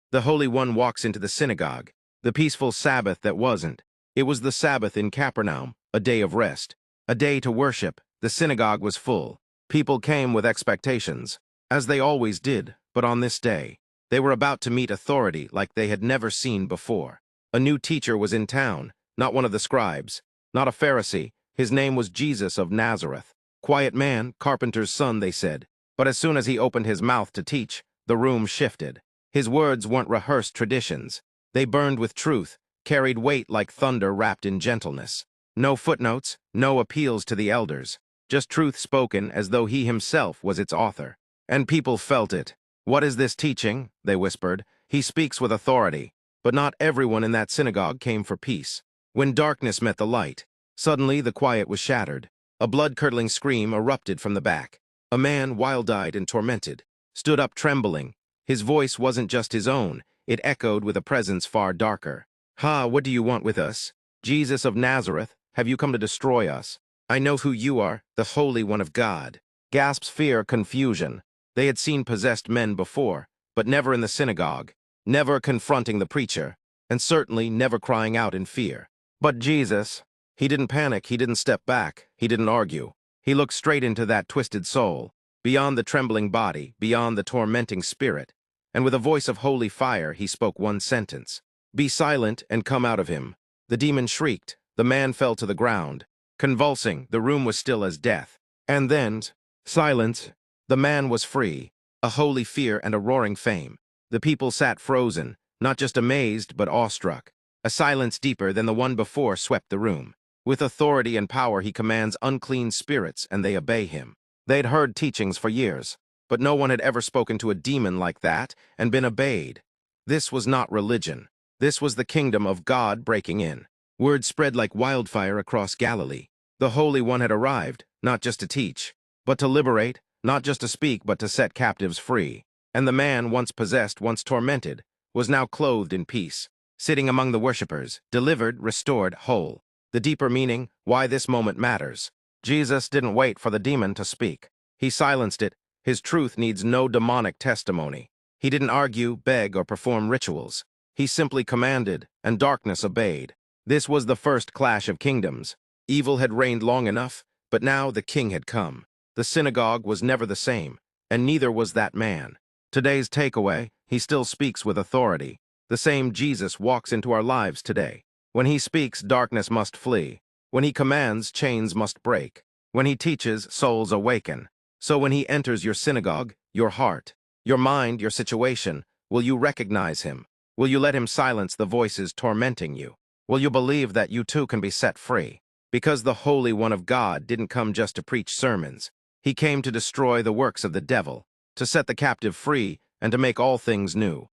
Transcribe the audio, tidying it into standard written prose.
The Holy One walks into the synagogue, the peaceful Sabbath that wasn't. It was the Sabbath in Capernaum, a day of rest, a day to worship. The synagogue was full. People came with expectations, as they always did, but on this day, they were about to meet authority like they had never seen before. A new teacher was in town, not one of the scribes, not a Pharisee. His name was Jesus of Nazareth. Quiet man, carpenter's son, they said. But as soon as he opened his mouth to teach, the room shifted. His words weren't rehearsed traditions. They burned with truth, carried weight like thunder wrapped in gentleness. No footnotes, no appeals to the elders, just truth spoken as though he himself was its author. And people felt it. "What is this teaching?" they whispered. "He speaks with authority." But not everyone in that synagogue came for peace. When darkness met the light, suddenly the quiet was shattered. A blood-curdling scream erupted from the back. A man, wild-eyed and tormented, stood up trembling. His voice wasn't just his own. It echoed with a presence far darker. "Ha, what do you want with us? Jesus of Nazareth, have you come to destroy us? I know who you are, the Holy One of God." Gasps, fear, confusion. They had seen possessed men before, but never in the synagogue, never confronting the preacher, and certainly never crying out in fear. But Jesus, he didn't panic, he didn't step back, he didn't argue. He looked straight into that twisted soul, beyond the trembling body, beyond the tormenting spirit, and with a voice of holy fire he spoke one sentence. "Be silent and come out of him." The demon shrieked. The man fell to the ground. Convulsing, the room was still as death. And then, silence. The man was free, a holy fear and a roaring fame. The people sat frozen, not just amazed but awestruck. A silence deeper than the one before swept the room. With authority and power he commands unclean spirits, and they obey him. They'd heard teachings for years, but no one had ever spoken to a demon like that and been obeyed. This was not religion. This was the kingdom of God breaking in. Word spread like wildfire across Galilee. The Holy One had arrived, not just to teach, but to liberate, not just to speak, but to set captives free. And the man, once possessed, once tormented, was now clothed in peace, sitting among the worshippers, delivered, restored, whole. The deeper meaning, why this moment matters. Jesus didn't wait for the demon to speak. He silenced it. His truth needs no demonic testimony. He didn't argue, beg, or perform rituals. He simply commanded, and darkness obeyed. This was the first clash of kingdoms. Evil had reigned long enough, but now the king had come. The synagogue was never the same, and neither was that man. Today's takeaway, he still speaks with authority. The same Jesus walks into our lives today. When he speaks, darkness must flee. When he commands, chains must break. When he teaches, souls awaken. So when he enters your synagogue, your heart, your mind, your situation, will you recognize him? Will you let him silence the voices tormenting you? Will you believe that you too can be set free? Because the Holy One of God didn't come just to preach sermons. He came to destroy the works of the devil, to set the captive free, and to make all things new.